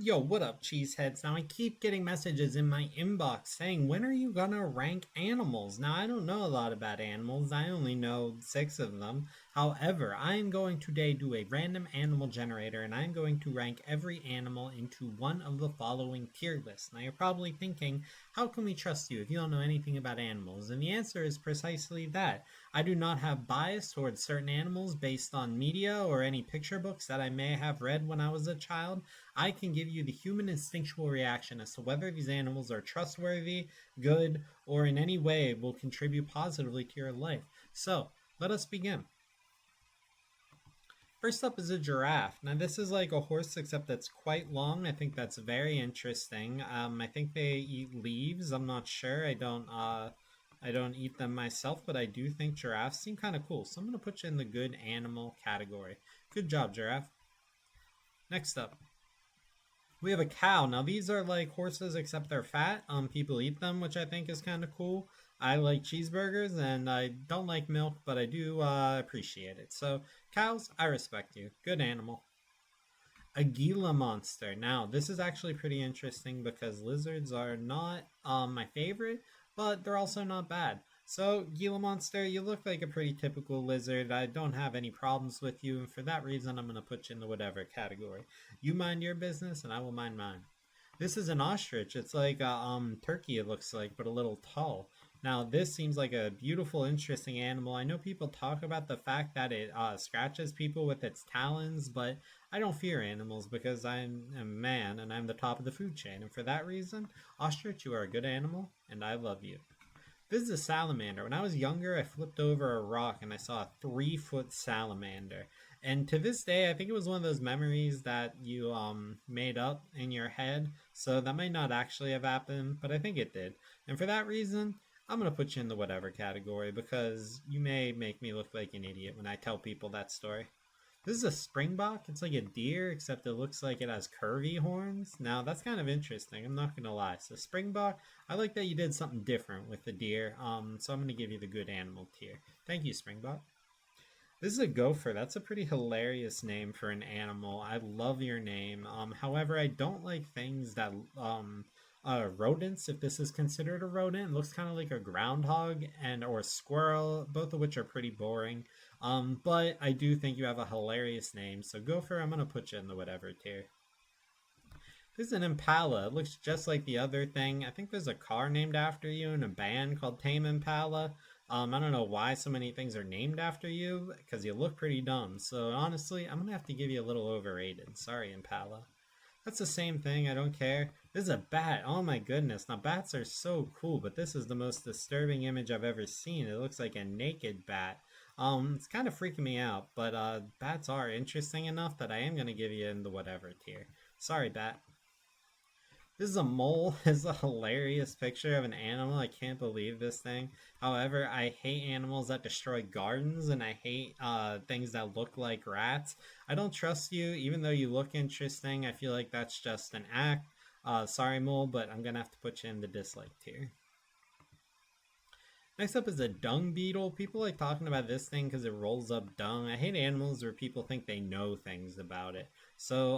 Yo, what up, cheeseheads? Now, I keep getting messages in my inbox saying, when are you gonna rank animals? Now, I don't know a lot about animals, I only know six of them. However, I am going today do a random animal generator and I'm going to rank every animal into one of the following tier lists. Now, you're probably thinking, how can we trust you if you don't know anything about animals? And the answer is precisely that. I do not have bias towards certain animals based on media or any picture books that I may have read when I was a child. I can give you the human instinctual reaction as to whether these animals are trustworthy, good, or in any way will contribute positively to your life. So, let us begin. First up is a giraffe. Now, this is like a horse, except that's quite long. I think that's very interesting. I think they eat leaves. I'm not sure. I don't eat them myself, but I do think giraffes seem kind of cool. So I'm gonna put you in the good animal category. Good job, giraffe. Next up, we have a cow. Now these are like horses except they're fat. People eat them, which I think is kind of cool. I like cheeseburgers and I don't like milk, but I do appreciate it. So cows, I respect you. Good animal. A Gila monster. Now this is actually pretty interesting because lizards are not my favorite, but they're also not bad. So, Gila Monster, you look like a pretty typical lizard. I don't have any problems with you, and for that reason, I'm going to put you in the whatever category. You mind your business, and I will mind mine. This is an ostrich. It's like a turkey, it looks like, but a little tall. Now, this seems like a beautiful, interesting animal. I know people talk about the fact that it scratches people with its talons, but I don't fear animals because I'm a man and I'm the top of the food chain. And for that reason, ostrich, you are a good animal, and I love you. This is a salamander. When I was younger, I flipped over a rock and I saw a 3 foot salamander. And to this day, I think it was one of those memories that you made up in your head. So that might not actually have happened, but I think it did. And for that reason, I'm going to put you in the whatever category because you may make me look like an idiot when I tell people that story. This is a springbok. It's like a deer, except it looks like it has curvy horns. Now, that's kind of interesting. I'm not going to lie. So, springbok, I like that you did something different with the deer. So, I'm going to give you the good animal tier. Thank you, springbok. This is a gopher. That's a pretty hilarious name for an animal. I love your name. However, I don't like things that rodents. If this is considered a rodent, it looks kind of like a groundhog and or a squirrel, both of which are pretty boring. But I do think you have a hilarious name. So gopher, I'm gonna put you in the whatever tier. This is an Impala. It looks just like the other thing. I think there's a car named after you and a band called Tame Impala. I don't know why so many things are named after you, because you look pretty dumb. So honestly, I'm gonna have to give you a little overrated. Sorry, Impala. That's the same thing. I don't care. This is a bat. Oh my goodness. Now, bats are so cool, but this is the most disturbing image I've ever seen. It looks like a naked bat. It's kind of freaking me out, but bats are interesting enough that I am going to give you in the whatever tier. Sorry, bat. This is a mole. This is a hilarious picture of an animal. I can't believe this thing. However, I hate animals that destroy gardens and I hate things that look like rats. I don't trust you, even though you look interesting. I feel like that's just an act. Sorry, mole, but I'm gonna have to put you in the dislike tier. Next up is a dung beetle. People like talking about this thing because it rolls up dung. I hate animals where people think they know things about it. So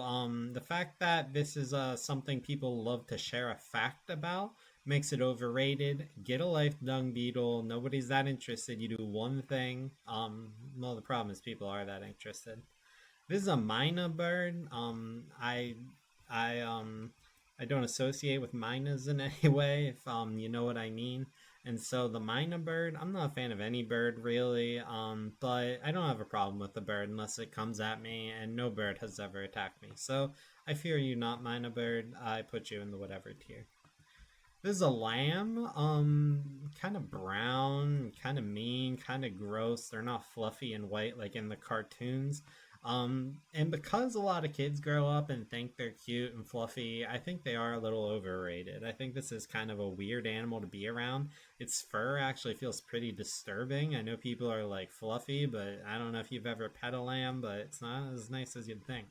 the fact that this is something people love to share a fact about makes it overrated. Get a life, dung beetle. Nobody's that interested. You do one thing. Well, the problem is people are that interested. This is a myna bird. I I don't associate with mynas in any way, if you know what I mean. And so the myna bird, I'm not a fan of any bird really, but I don't have a problem with the bird unless it comes at me, and no bird has ever attacked me. So I fear you not myna bird. I put you in the whatever tier. This is a lamb, kind of brown, kind of mean, kind of gross. They're not fluffy and white like in the cartoons. And because a lot of kids grow up and think they're cute and fluffy, I think they are a little overrated. I think this is kind of a weird animal to be around. Its fur actually feels pretty disturbing. I know people are like fluffy, but I don't know if you've ever pet a lamb, but it's not as nice as you'd think.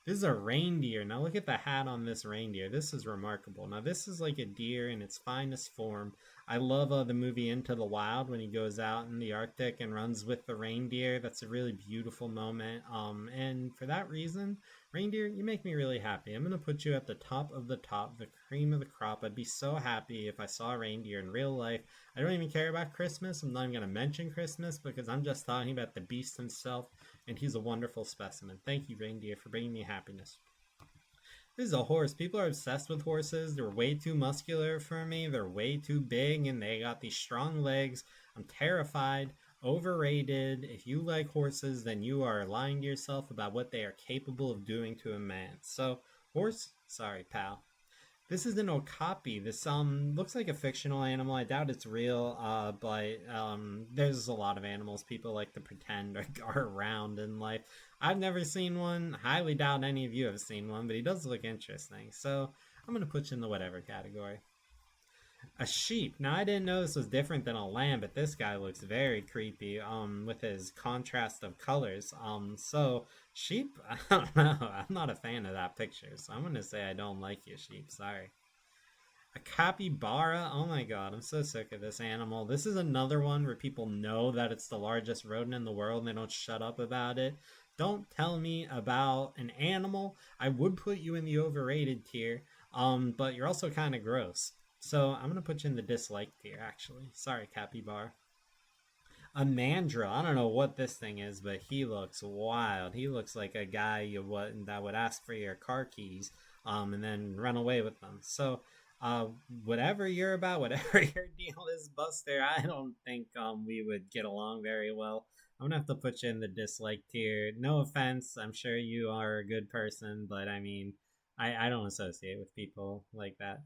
This is a reindeer. Now look at the hat on this reindeer. This is remarkable. Now this is like a deer in its finest form. I love the movie Into the Wild when he goes out in the Arctic and runs with the reindeer. That's a really beautiful moment. And for that reason, Reindeer, you make me really happy. I'm gonna put you at the top, the cream of the crop. I'd be so happy if I saw a reindeer in real life. I don't even care about Christmas. I'm not even gonna mention Christmas because I'm just talking about the beast himself, and he's a wonderful specimen. Thank you, reindeer, for bringing me happiness. This is a horse. People are obsessed with horses. They're way too muscular for me. They're way too big, and they got these strong legs. I'm terrified. Overrated. If you like horses, then you are lying to yourself about what they are capable of doing to a man. So, horse, sorry, pal. This is an okapi. This looks like a fictional animal. I doubt it's real. But there's a lot of animals people like to pretend are around in life. I've never seen one. Highly doubt any of you have seen one, but he does look interesting. So I'm gonna put you in the whatever category. A sheep. Now I didn't know this was different than a lamb, but this guy looks very creepy. With his contrast of colors. So sheep. I don't know. I'm not a fan of that picture, so I'm gonna say I don't like you, sheep. Sorry. A capybara? Oh my god, I'm so sick of this animal. This is another one where people know that it's the largest rodent in the world and they don't shut up about it. Don't tell me about an animal. I would put you in the overrated tier, but you're also kind of gross. So I'm gonna put you in the dislike tier, actually. Sorry, capybara. A mandrill. I don't know what this thing is, but he looks wild. He looks like a guy that would ask for your car keys, and then run away with them. So, uh, whatever you're about, whatever your deal is, Buster, I don't think we would get along very well. I'm gonna have to put you in the dislike tier. No offense, I'm sure you are a good person, but I mean, I don't associate with people like that.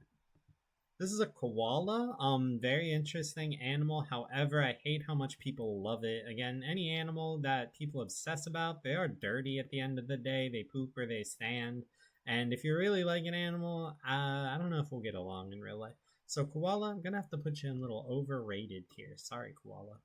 This is a koala. Very interesting animal. However, I hate how much people love it. Again, any animal that people obsess about, they are dirty at the end of the day. They poop where they stand. And if you really like an animal, I don't know if we'll get along in real life. So koala, I'm gonna have to put you in a little overrated tier. Sorry, koala.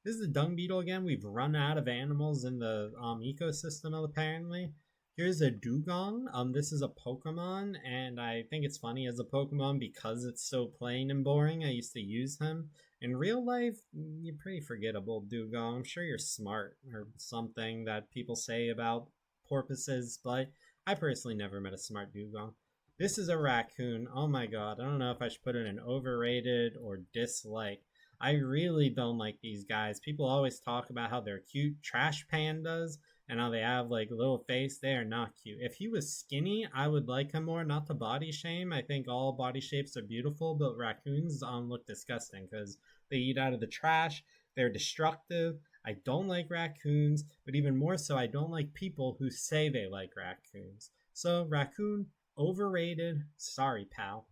This is the dung beetle again. We've run out of animals in the ecosystem apparently. Here's a dugong. This is a Pokemon, and I think it's funny as a Pokemon because it's so plain and boring. I used to use him. In real life, you're pretty forgettable, dugong. I'm sure you're smart or something that people say about porpoises, but I personally never met a smart dugong. This is a raccoon. Oh my god, I don't know if I should put it in overrated or dislike. I really don't like these guys. People always talk about how they're cute trash pandas and how they have like a little face. They are not cute. If he was skinny, I would like him more. Not to body shame. I think all body shapes are beautiful, but raccoons look disgusting because they eat out of the trash. They're destructive. I don't like raccoons, but even more so, I don't like people who say they like raccoons. So raccoon, overrated. Sorry, pal.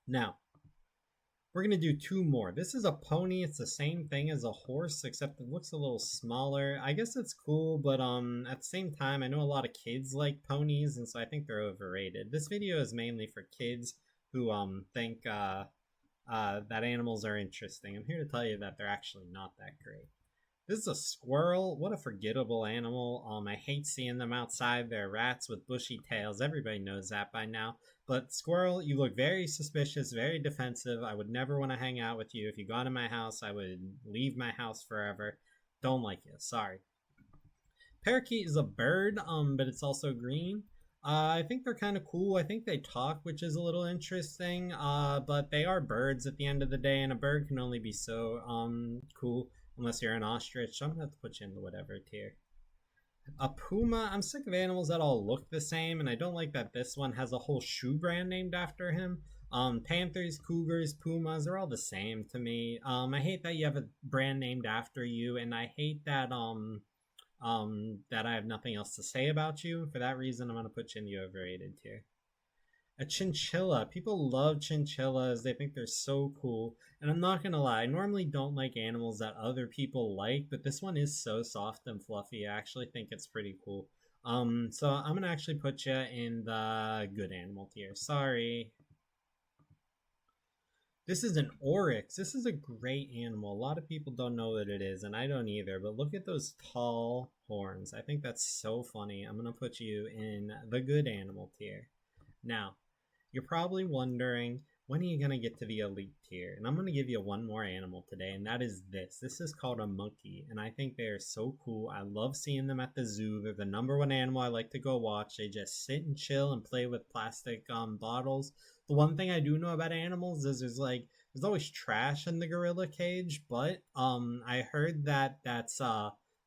Now, we're gonna do two more. This is a pony. It's the same thing as a horse, except it looks a little smaller. I guess it's cool, but at the same time, I know a lot of kids like ponies, and so I think they're overrated. This video is mainly for kids who think that animals are interesting. I'm here to tell you that they're actually not that great. This is a squirrel. What a forgettable animal. I hate seeing them outside. They're rats with bushy tails. Everybody knows that by now. But squirrel, you look very suspicious, very defensive. I would never want to hang out with you. If you got in my house, I would leave my house forever. Don't like you. Sorry. Parakeet is a bird, but it's also green. I think they're kind of cool. I think they talk, which is a little interesting. But they are birds at the end of the day, and a bird can only be so cool unless you're an ostrich. So I'm gonna have to put you in the whatever tier. A puma. I'm sick of animals that all look the same, and I don't like that this one has a whole shoe brand named after him. Panthers, cougars, pumas are all the same to me. I hate that you have a brand named after you, and I hate that I have nothing else to say about you. For that reason, I'm gonna put you in the overrated tier. A chinchilla. People love chinchillas. They think they're so cool. And I'm not gonna lie, I normally don't like animals that other people like, but this one is so soft and fluffy. I actually think it's pretty cool. So I'm gonna actually put you in the good animal tier. Sorry. This is an oryx. This is a great animal. A lot of people don't know what it is, and I don't either. But look at those tall horns. I think that's so funny. I'm gonna put you in the good animal tier. Now, you're probably wondering, when are you going to get to the elite tier? And I'm going to give you one more animal today, and that is this. This is called a monkey, and I think they are so cool. I love seeing them at the zoo. They're the number one animal I like to go watch. They just sit and chill and play with plastic bottles. The one thing I do know about animals is there's always trash in the gorilla cage, but I heard that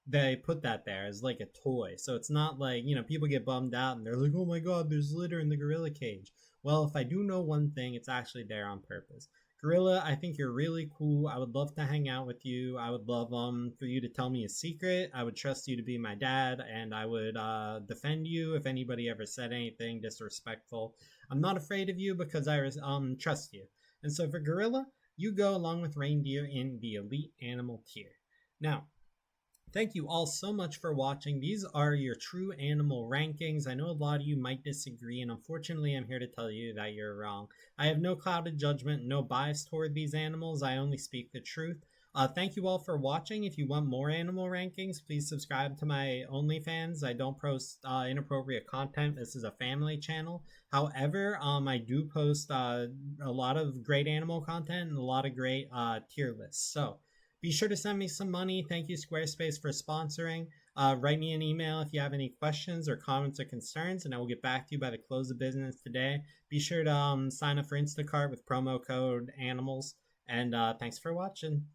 they put that there as like a toy. So it's not like, people get bummed out and they're like, "Oh my god, there's litter in the gorilla cage." Well, if I do know one thing, it's actually there on purpose. Gorilla, I think you're really cool. I would love to hang out with you. I would love for you to tell me a secret. I would trust you to be my dad, and I would defend you if anybody ever said anything disrespectful. I'm not afraid of you because I trust you. And so for Gorilla, you go along with Reindeer in the elite animal tier. Now, thank you all so much for watching. These are your true animal rankings. I know a lot of you might disagree, and unfortunately, I'm here to tell you that you're wrong. I have no clouded judgment, no bias toward these animals. I only speak the truth. Thank you all for watching. If you want more animal rankings, please subscribe to my OnlyFans. I don't post inappropriate content. This is a family channel. However, I do post a lot of great animal content and a lot of great tier lists. So be sure to send me some money. Thank you, Squarespace, for sponsoring. Write me an email if you have any questions or comments or concerns, and I will get back to you by the close of business today. Be sure to sign up for Instacart with promo code ANIMALS. And thanks for watching.